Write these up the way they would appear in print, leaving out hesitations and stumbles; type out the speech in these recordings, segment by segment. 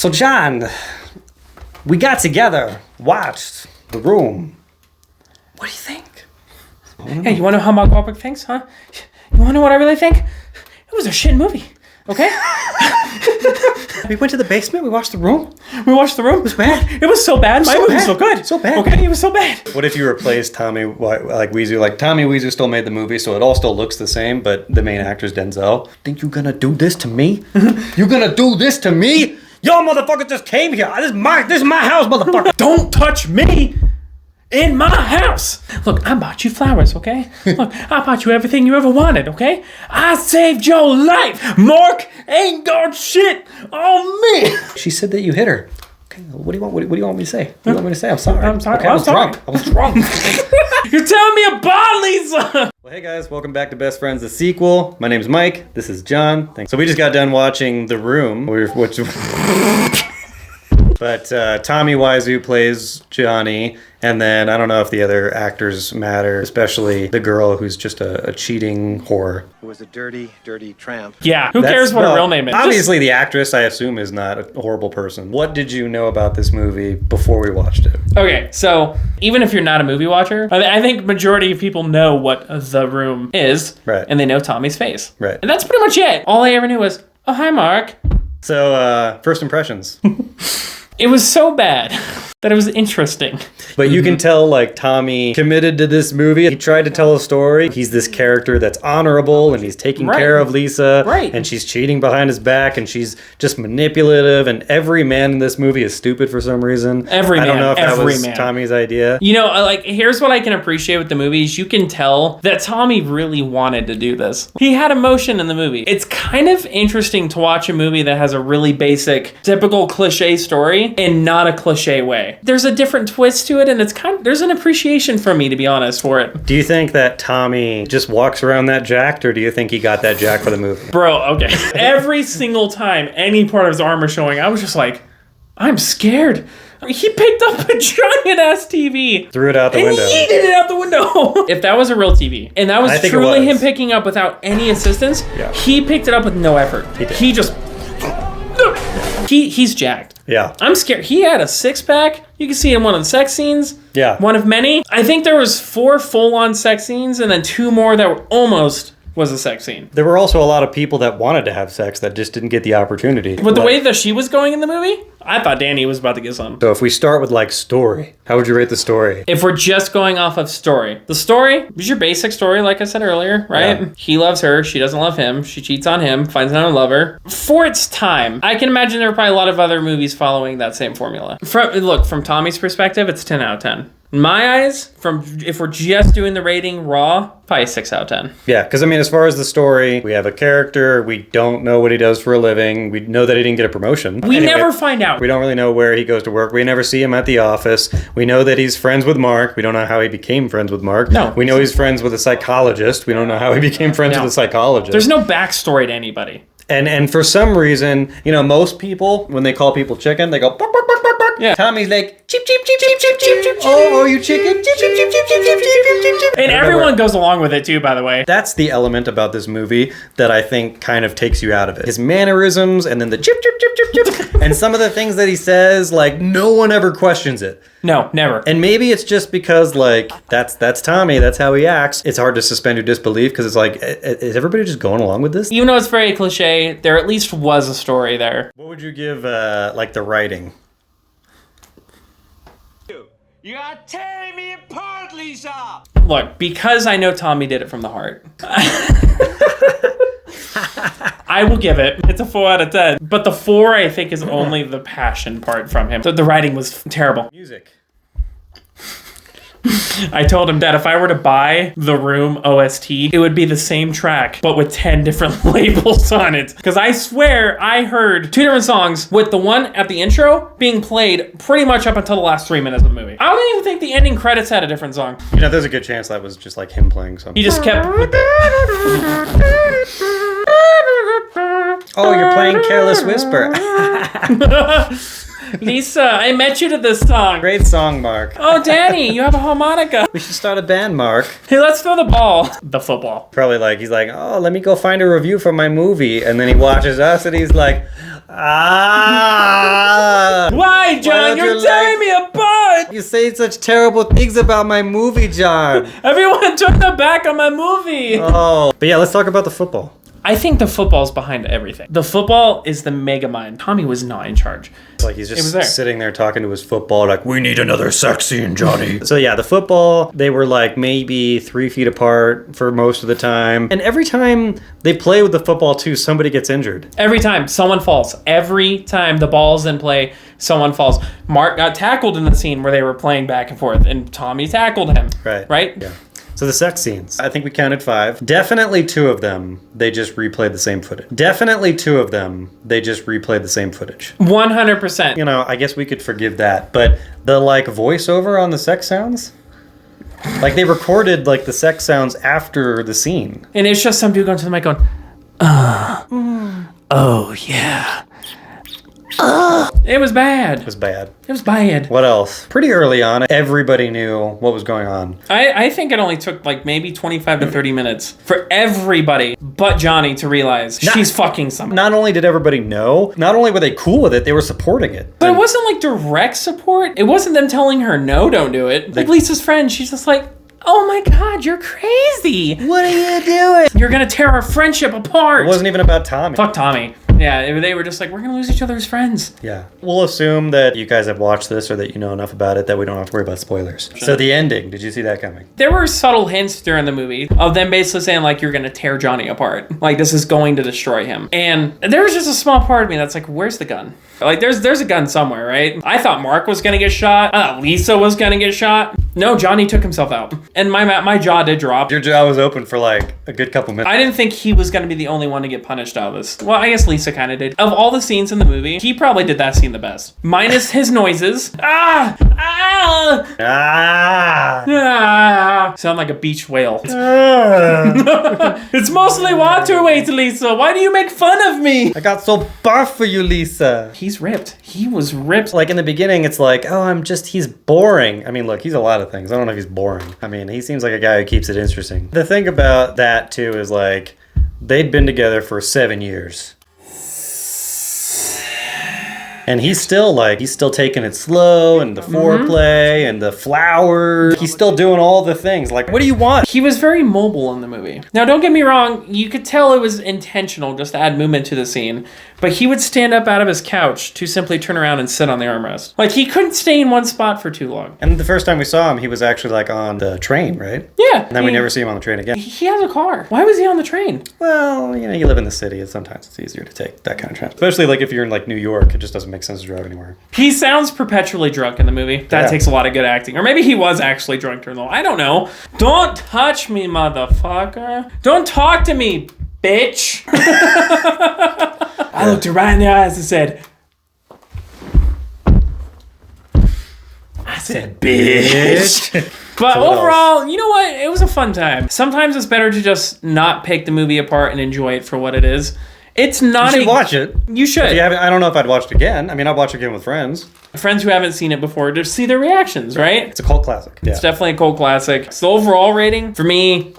So, John, we got together, watched The Room. What do you think? Hey, you want to know how Mark Wahlberg thinks, huh? You want to know what I really think? It was a shit movie, okay? We went to the basement, we watched The Room. We watched The Room. It was bad. It was so bad. My movie was so good. So bad. Okay, it was so bad. What if you replaced Tommy, like Weezer? Like, Tommy Weezer still made the movie, so it all still looks the same, but the main actor's Denzel. Think you gonna do this to me? You gonna do this to me? Y'all motherfuckers just came here. This is my house, motherfucker. Don't touch me in my house. Look, I bought you flowers, okay? Look, I bought you everything you ever wanted, okay? I saved your life. Mark ain't got shit on me. She said that you hit her. Okay, what do you want? What do you want me to say? What do you want me to say? I'm sorry. I'm sorry. Okay, I was drunk. I was drunk. You're telling me about Lisa. Well, hey guys, welcome back to Best Friends, the sequel. My name's Mike. This is John. Thanks. So we just got done watching The Room, but Tommy Wiseau plays Johnny, and then I don't know if the other actors matter, especially the girl who's just a cheating whore. Who was a dirty, dirty tramp. Yeah, who cares what her real name is? Obviously, the actress, I assume, is not a horrible person. What did you know about this movie before we watched it? Okay, so even if you're not a movie watcher, I think majority of people know what The Room is, Right. And they know Tommy's face. Right. And that's pretty much it. All I ever knew was, oh, hi, Mark. So, first impressions. It was so bad that it was interesting. But you can tell, like, Tommy committed to this movie. He tried to tell a story. He's this character that's honorable, and he's taking care of Lisa. Right. And she's cheating behind his back, and she's just manipulative, and every man in this movie is stupid for some reason. I don't know if that was Tommy's idea. You know, like, here's what I can appreciate with the movies. You can tell that Tommy really wanted to do this. He had emotion in the movie. It's kind of interesting to watch a movie that has a really basic, typical cliche story in not a cliche way. There's a different twist to it, and it's there's an appreciation for me, to be honest, for it. Do you think that Tommy just walks around that jacked, or do you think he got that jacked for the movie? Bro, okay. Every single time any part of his arm was showing, I was just like, I'm scared. He picked up a giant-ass TV. Threw it out the window. And yeeted it out the window. If that was a real TV, and that was truly him picking up without any assistance, he picked it up with no effort. He just... He's jacked. Yeah. I'm scared. He had a six-pack. You can see in one of the sex scenes. Yeah. One of many. I think there was 4 full-on sex scenes and then 2 more that were almost was a sex scene. There were also a lot of people that wanted to have sex that just didn't get the opportunity. But the way that she was going in the movie, I thought Danny was about to get some. So if we start with, like, story, how would you rate the story? If we're just going off of story. The story is your basic story, like I said earlier, right? Yeah. He loves her. She doesn't love him. She cheats on him, finds another lover. For its time, I can imagine there are probably a lot of other movies following that same formula. From Tommy's perspective, it's 10 out of 10. In my eyes, if we're just doing the rating raw, probably 6 out of 10. Yeah, because I mean, as far as the story, we have a character, we don't know what he does for a living, we know that he didn't get a promotion. We never find out. We don't really know where he goes to work, we never see him at the office, we know that he's friends with Mark, we don't know how he became friends with Mark. No. We know he's friends with a psychologist, we don't know how he became friends with a psychologist. There's no backstory to anybody. And for some reason, you know, most people, when they call people chicken, they go, bark, bark, bark, bark, bark. Yeah. Tommy's like, cheep, cheep, cheep, cheep, cheep, cheep, cheep, oh, you chicken, cheep, cheep, cheep, cheep, cheep, cheep, cheep, cheep, cheep. And everyone goes along with it too, by the way. That's the element about this movie that I think kind of takes you out of it. His mannerisms, and then the chip, chip, chip, chip, chip, and some of the things that he says, like, no one ever questions it. No, never. And maybe it's just because, like, that's Tommy, that's how he acts. It's hard to suspend your disbelief because it's like, is everybody just going along with this? Even though it's very cliche, there at least was a story there. What would you give, like, the writing? You are tearing me apart, Lisa! Look, because I know Tommy did it from the heart. I will give it. It's a 4 out of 10. But the 4, I think, is only the passion part from him. So the writing was terrible. Music. I told him that if I were to buy The Room OST, it would be the same track, but with 10 different labels on it. Because I swear I heard 2 different songs with the one at the intro being played pretty much up until the last 3 minutes of the movie. I don't even think the ending credits had a different song. You know, there's a good chance that was just like him playing something. He just kept... Oh, you're playing Careless Whisper. Lisa, I met you to this song. Great song, Mark. Oh, Danny, you have a harmonica. We should start a band, Mark. Hey, let's throw the ball. The football. Probably like, he's like, oh, let me go find a review for my movie. And then he watches us and he's like, apart! You're tearing me apart! You say such terrible things about my movie, John. Everyone turn their back on my movie! Oh. But yeah, let's talk about the football. I think the football's behind everything. The football is the mega mind. Tommy was not in charge. It's like he's It was just there. sitting there talking to his football, like, we need another sex scene, Johnny. So yeah, the football, they were like maybe 3 feet apart for most of the time. And every time they play with the football too, somebody gets injured. Every time someone falls. Every time the ball's in play, someone falls. Mark got tackled in the scene where they were playing back and forth, and Tommy tackled him. Right. Right? Yeah. So the sex scenes, I think we counted 5. Definitely 2 of them, they just replayed the same footage. Definitely 2 of them, they just replayed the same footage. 100%. You know, I guess we could forgive that, but the like voiceover on the sex sounds, like they recorded like the sex sounds after the scene. And it's just some dude going to the mic going, oh yeah. It was bad. It was bad. It was bad. What else? Pretty early on, everybody knew what was going on. I think it only took like maybe 25 to 30 minutes for everybody but Johnny to realize she's fucking somebody. Not only did everybody know, not only were they cool with it, they were supporting it. But it wasn't like direct support. It wasn't them telling her, no, don't do it. Like Lisa's friend, she's just like, oh my God, you're crazy. What are you doing? You're gonna tear our friendship apart. It wasn't even about Tommy. Fuck Tommy. Yeah, they were just like, we're gonna lose each other as friends. Yeah. We'll assume that you guys have watched this or that you know enough about it that we don't have to worry about spoilers. So the ending, did you see that coming? There were subtle hints during the movie of them basically saying like, you're gonna tear Johnny apart. Like, this is going to destroy him. And there was just a small part of me that's like, where's the gun? Like, there's a gun somewhere, right? I thought Mark was gonna get shot. I thought Lisa was gonna get shot. No, Johnny took himself out. And my jaw did drop. Your jaw was open for like a good couple minutes. I didn't think he was gonna be the only one to get punished out of this. Well, I guess Lisa kind of did. Of all the scenes in the movie, he probably did that scene the best. Minus his noises. Ah! Ah! Ah! Ah! Sound like a beach whale. It's mostly water weight, Lisa. Why do you make fun of me? I got so buff for you, Lisa. He's ripped. He was ripped. Like in the beginning, it's like, oh, he's boring. I mean, look, he's a lot of things. I don't know if he's boring. I mean, he seems like a guy who keeps it interesting. The thing about that, too, is like, they'd been together for 7 years. And he's still taking it slow and the foreplay and the flowers. He's still doing all the things. Like, what do you want? He was very mobile in the movie. Now, don't get me wrong. You could tell it was intentional just to add movement to the scene. But he would stand up out of his couch to simply turn around and sit on the armrest. Like, he couldn't stay in one spot for too long. And the first time we saw him, he was actually like on the train, right? Yeah. And then we never see him on the train again. He has a car. Why was he on the train? Well, you know, you live in the city, and sometimes it's easier to take that kind of trip. Especially like if you're in like New York, it just doesn't make sense to drive anywhere. He sounds perpetually drunk in the movie. That takes a lot of good acting. Or maybe he was actually drunk during the I don't know. Don't touch me, motherfucker. Don't talk to me, bitch. I looked her right in the eyes and said, bitch. But So what overall, you know what? It was a fun time. Sometimes it's better to just not pick the movie apart and enjoy it for what it is. It's not. You should watch it. You should. If you haven't, I don't know if I'd watch it again. I mean, I'd watch it again with friends. Friends who haven't seen it before to see their reactions, right? It's a cult classic. Yeah. It's definitely a cult classic. So overall rating, for me,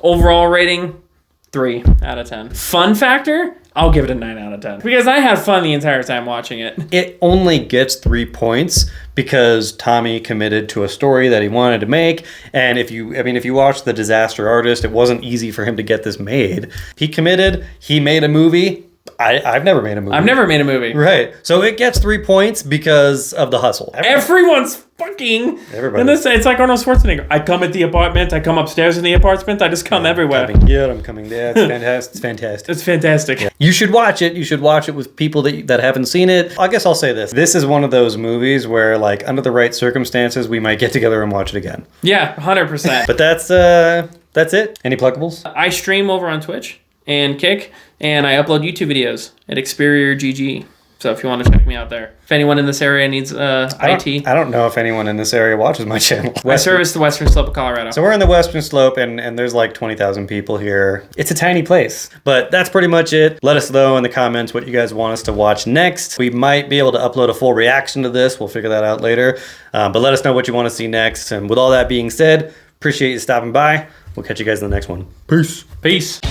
3 out of 10. Fun factor, I'll give it a 9 out of 10. Because I had fun the entire time watching it. It only gets 3 points because Tommy committed to a story that he wanted to make. And if you watch The Disaster Artist, it wasn't easy for him to get this made. He committed, he made a movie. I've never made a movie. I've never made a movie. Right. So it gets 3 points because of the hustle. Everyone's fucking... Everybody. And this, it's like Arnold Schwarzenegger. I come at the apartment. I come upstairs in the apartment. I just come everywhere. I'm coming here, I'm coming there. It's fantastic. It's fantastic. It's fantastic. Yeah. You should watch it. You should watch it with people that haven't seen it. I guess I'll say this. This is one of those movies where, like, under the right circumstances, we might get together and watch it again. Yeah, 100%. But that's it. Any pluggables? I stream over on Twitch and Kick, and I upload YouTube videos at Xperior GG. So if you want to check me out there. If anyone in this area needs IT. I don't know if anyone in this area watches my channel. I service the Western Slope of Colorado. So we're in the Western Slope, and there's like 20,000 people here. It's a tiny place. But that's pretty much it. Let us know in the comments what you guys want us to watch next. We might be able to upload a full reaction to this. We'll figure that out later. But let us know what you want to see next. And with all that being said, appreciate you stopping by. We'll catch you guys in the next one. Peace. Peace.